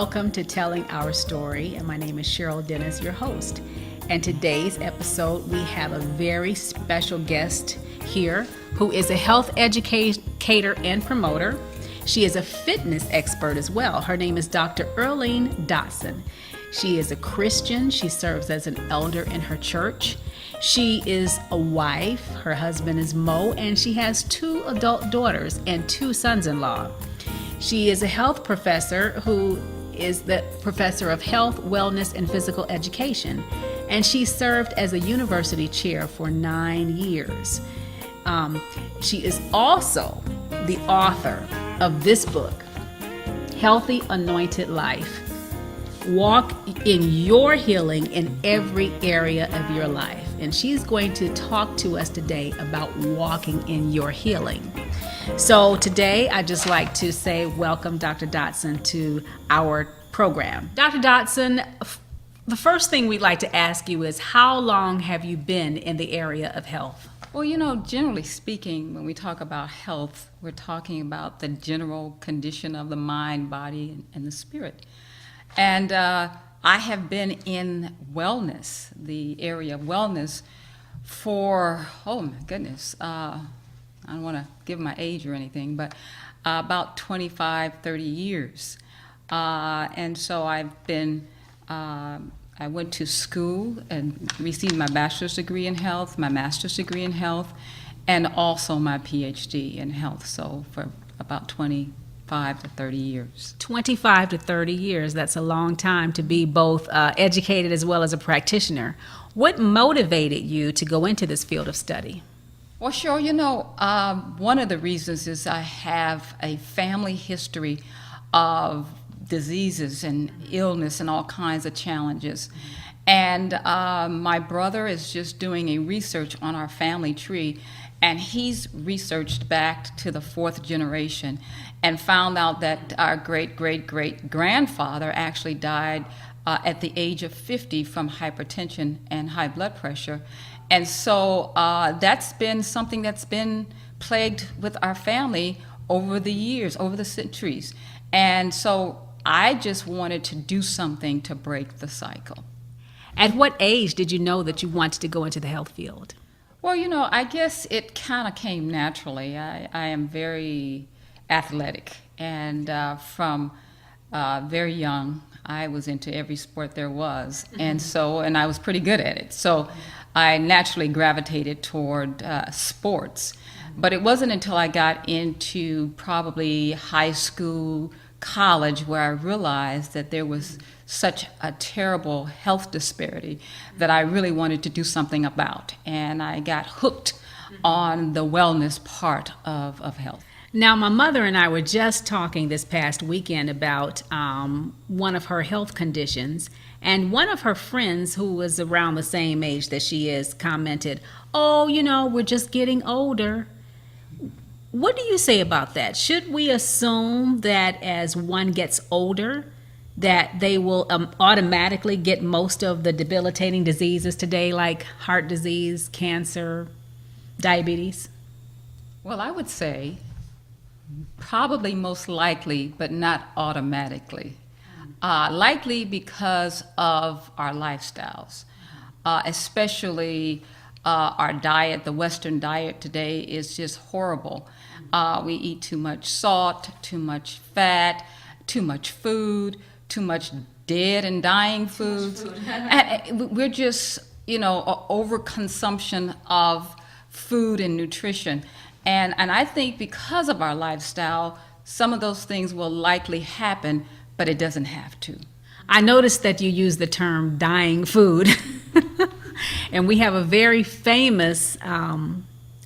Welcome to Telling Our Story, and my name is Cheryl Dennis, your host. And today's episode, we have a very special guest here who is a health educator and promoter. She is a fitness expert as well. Her name is Dr. Dotson. She is a Christian. She serves as an elder in her church. She is a wife. Her husband is Mo, and she has 2 adult daughters and 2 sons-in-law. She is a health professor who is the professor of health, wellness, and physical education. And she served as a university chair for 9 years. She is also the author of this book, Healthy Anointed Life. Walk in your healing in every area of your life. And she's going to talk to us today about walking in your healing. So today, I'd just like to say welcome, Dr. Dotson, to our program. Dr. Dotson, the first thing we'd like to ask you is, how long have you been in the area of health? Well, generally speaking, when we talk about health, we're talking about the general condition of the mind, body, and the spirit. And I have been in wellness, the area of wellness, for, oh my goodness, I don't want to give my age or anything, but about 25, 30 years. And so I've been, I went to school and received my bachelor's degree in health, my master's degree in health, and also my PhD in health. So for about 25 to 30 years. 25 to 30 years, that's a long time to be both educated as well as a practitioner. What motivated you to go into this field of study? Well, sure, one of the reasons is I have a family history of diseases and illness and all kinds of challenges. And my brother is just doing a research on our family tree, and he's researched back to the 4th generation and found out that our great-great-great-grandfather actually died at the age of 50 from hypertension and high blood pressure. And so that's been something that's been plagued with our family over the years, over the centuries. And so I just wanted to do something to break the cycle. At what age did you know that you wanted to go into the health field? Well, I guess it kind of came naturally. I am very athletic, and from very young, I was into every sport there was, and I was pretty good at it. So I naturally gravitated toward sports. But it wasn't until I got into probably high school, college, where I realized that there was such a terrible health disparity that I really wanted to do something about. And I got hooked on the wellness part of health. Now, my mother and I were just talking this past weekend about one of her health conditions, and one of her friends who was around the same age that she is commented, "Oh, we're just getting older." What do you say about that? Should we assume that as one gets older, that they will automatically get most of the debilitating diseases today, like heart disease, cancer, diabetes? Well, I would say probably most likely, but not automatically. Likely because of our lifestyles, especially our diet. The Western diet today is just horrible. We eat too much salt, too much fat, too much food, too much dead and dying foods. And we're just, overconsumption of food and nutrition. And I think because of our lifestyle, some of those things will likely happen, but it doesn't have to. I noticed that you use the term dying food. And we have a very famous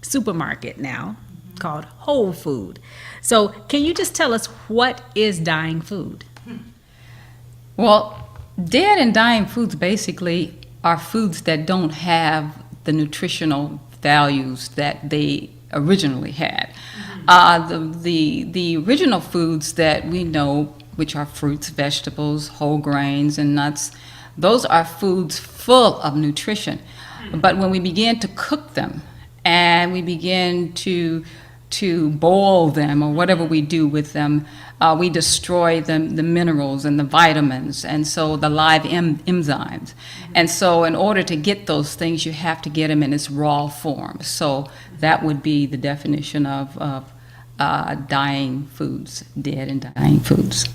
supermarket now called Whole Food. So can you just tell us, what is dying food? Well, dead and dying foods basically are foods that don't have the nutritional values that they originally had. The original foods that we know, which are fruits, vegetables, whole grains, and nuts, those are foods full of nutrition. But when we begin to cook them and we begin to to boil them or whatever we do with them, we destroy the minerals and the vitamins, and so the live enzymes. And so in order to get those things, you have to get them in its raw form. So that would be the definition of dying foods, dead and dying foods.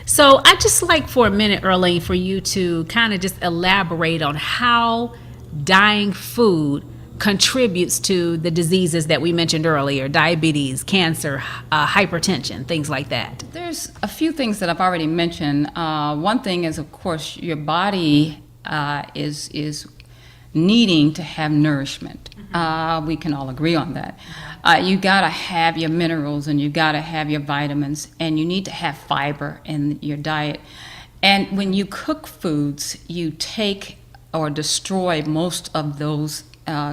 So I'd just like for a minute, Earlene, for you to kind of just elaborate on how dying food contributes to the diseases that we mentioned earlier: diabetes, cancer, hypertension, things like that. There's a few things that I've already mentioned. One thing is, of course, your body is needing to have nourishment. We can all agree on that. You gotta have your minerals, and you gotta have your vitamins, and you need to have fiber in your diet. And when you cook foods, you take or destroy most of those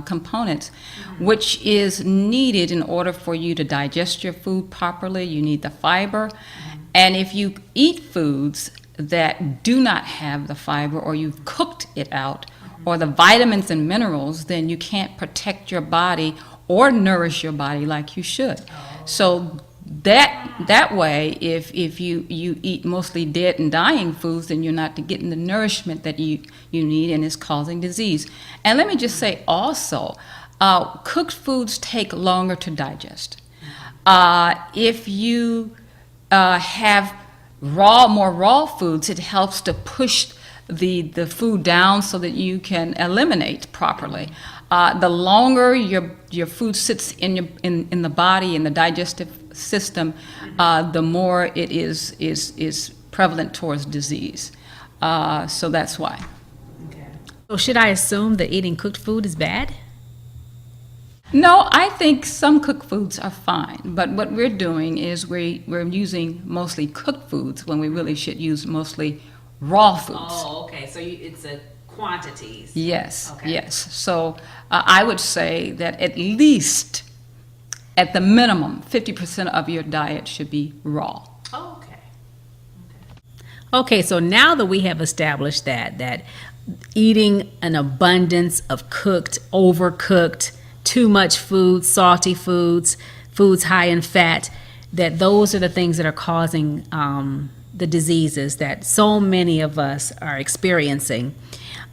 components, which is needed in order for you to digest your food properly. You need the fiber. And if you eat foods that do not have the fiber, or you've cooked it out, or the vitamins and minerals, then you can't protect your body or nourish your body like you should. So that way, if you eat mostly dead and dying foods, then you're not getting the nourishment that you need, and it's causing disease. And let me just say also, cooked foods take longer to digest. If you have more raw foods, it helps to push the food down so that you can eliminate properly. The longer your food sits in the body, in the digestive system, the more it is prevalent towards disease. So that's why. Okay. So should I assume that eating cooked food is bad? No, I think some cooked foods are fine, but what we're doing is we're using mostly cooked foods when we really should use mostly raw foods. Oh, okay. So it's a quantities. Yes, Okay. yes. So I would say that at least, at the minimum, 50% of your diet should be raw. Oh, okay. Okay, so now that we have established that eating an abundance of cooked, overcooked, too much food, salty foods, foods high in fat, that those are the things that are causing the diseases that so many of us are experiencing.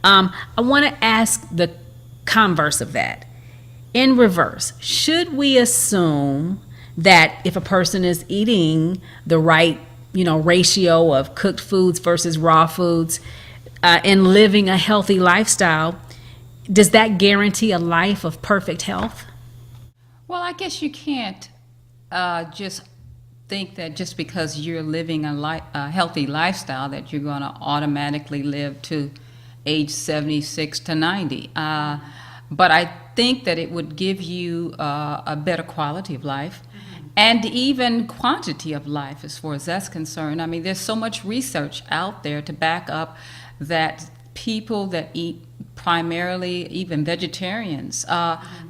I want to ask the converse of that. In reverse, should we assume that if a person is eating the right, ratio of cooked foods versus raw foods, and living a healthy lifestyle, does that guarantee a life of perfect health? Well, I guess you can't just think that just because you're living a healthy lifestyle that you're going to automatically live to age 76 to 90. But I think that it would give you a better quality of life, and even quantity of life as far as that's concerned. I mean, there's so much research out there to back up that people that eat primarily, even vegetarians,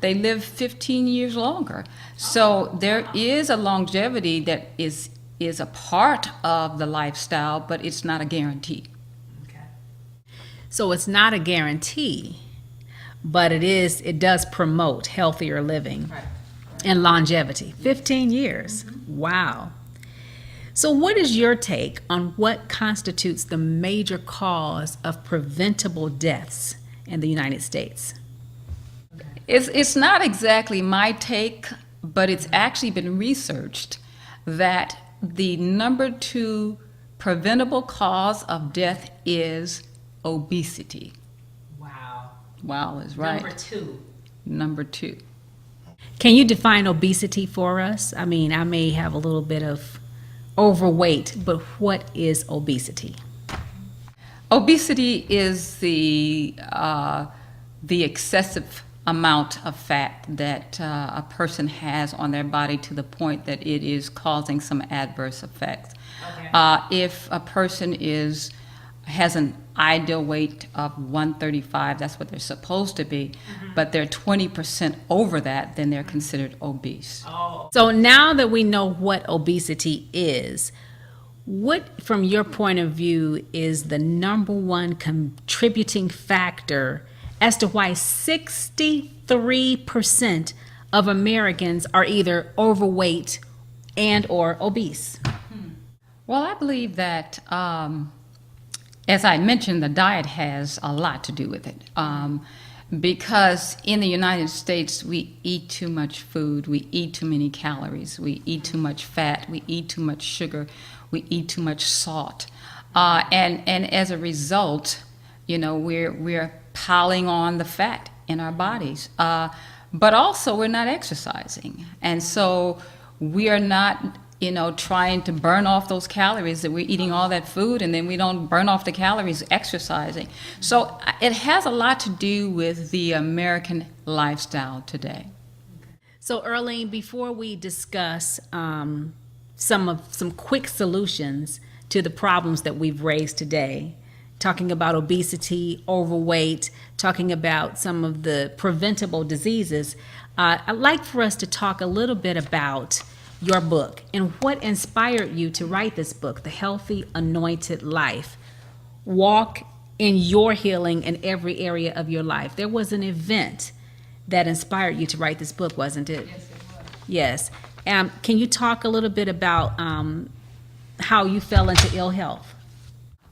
they live 15 years longer. So there is a longevity that is a part of the lifestyle, but it's not a guarantee. Okay. So it's not a guarantee, but it does promote healthier living. Right. And longevity. 15 years. Wow. So what is your take on what constitutes the major cause of preventable deaths in the United States? It's not exactly my take, but it's actually been researched that the number 2 preventable cause of death is obesity. Wow. Wow is right. Number 2. Can you define obesity for us? I mean, I may have a little bit of overweight, but what is obesity? Obesity is the excessive amount of fat that a person has on their body to the point that it is causing some adverse effects. Okay. If a person has an ideal weight of 135, that's what they're supposed to be, but they're 20% over that, then they're considered obese. Oh. So now that we know what obesity is, what, from your point of view, is the number one contributing factor as to why 63% of Americans are either overweight and or obese? Well, I believe that, as I mentioned, the diet has a lot to do with it. Because in the United States, we eat too much food, we eat too many calories, we eat too much fat, we eat too much sugar, we eat too much salt. And as a result, we're piling on the fat in our bodies. But also we're not exercising. And so we are not, trying to burn off those calories, that we're eating all that food and then we don't burn off the calories exercising. So it has a lot to do with the American lifestyle today. So Earlene, before we discuss some quick solutions to the problems that we've raised today, talking about obesity, overweight, talking about some of the preventable diseases, I'd like for us to talk a little bit about your book and what inspired you to write this book, The Healthy Anointed Life. Walk in your healing in every area of your life. There was an event that inspired you to write this book, wasn't it? Yes, it was. Yes. Can you talk a little bit about how you fell into ill health?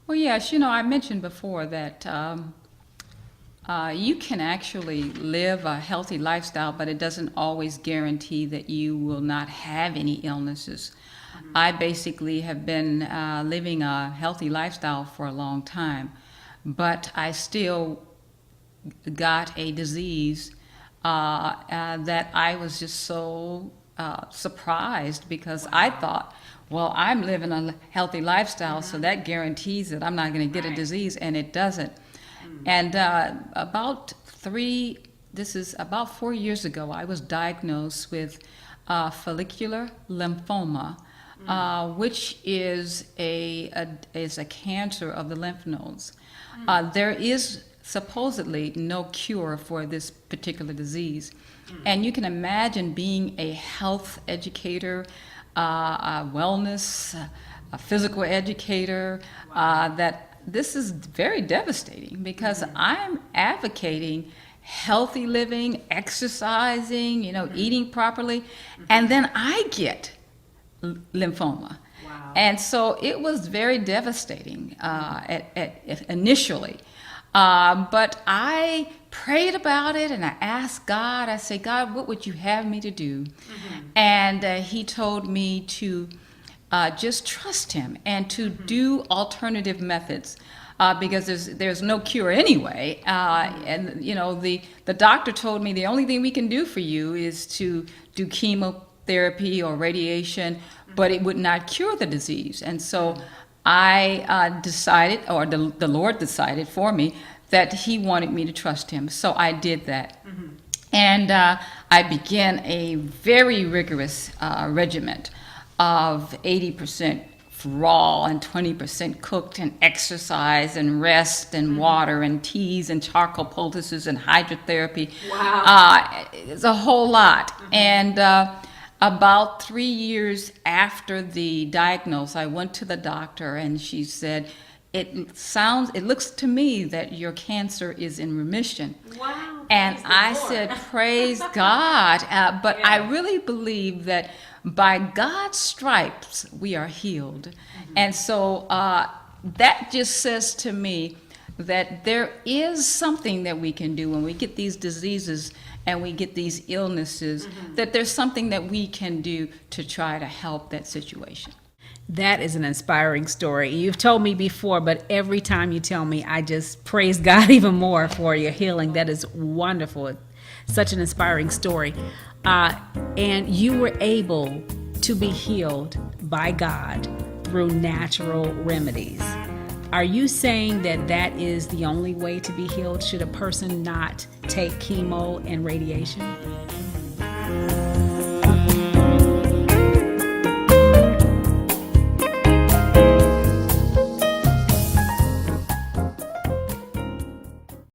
Well, yes, I mentioned before that you can actually live a healthy lifestyle, but it doesn't always guarantee that you will not have any illnesses. I basically have been living a healthy lifestyle for a long time, but I still got a disease that I was just so surprised, because I thought, well, I'm living a healthy lifestyle, so that guarantees that I'm not going to get a disease, and it doesn't. And about 4 years ago, I was diagnosed with follicular lymphoma, which is a cancer of the lymph nodes. There is supposedly no cure for this particular disease. And you can imagine being a health educator, a wellness, a physical educator, that this is very devastating, because I'm advocating healthy living, exercising, eating properly, and then I get lymphoma. Wow. And so it was very devastating initially. But I prayed about it and I asked God, I said, God, what would you have me to do? And he told me to just trust him and to do alternative methods, because there's no cure anyway. And the doctor told me the only thing we can do for you is to do chemotherapy or radiation, but it would not cure the disease. And so I decided, or the Lord decided for me, that he wanted me to trust him. So I did that. And I began a very rigorous regimen of 80% raw and 20% cooked, and exercise and rest and water and teas and charcoal poultices and hydrotherapy. Wow. It's a whole lot. And about 3 years after the diagnosis, I went to the doctor and she said, it looks to me that your cancer is in remission. Wow. And I said, praise God. But yeah. I really believe that by God's stripes, we are healed. And so that just says to me that there is something that we can do when we get these diseases and we get these illnesses, that there's something that we can do to try to help that situation. That is an inspiring story. You've told me before, but every time you tell me, I just praise God even more for your healing. That is wonderful. Such an inspiring story. And you were able to be healed by God through natural remedies. Are you saying that that is the only way to be healed? Should a person not take chemo and radiation?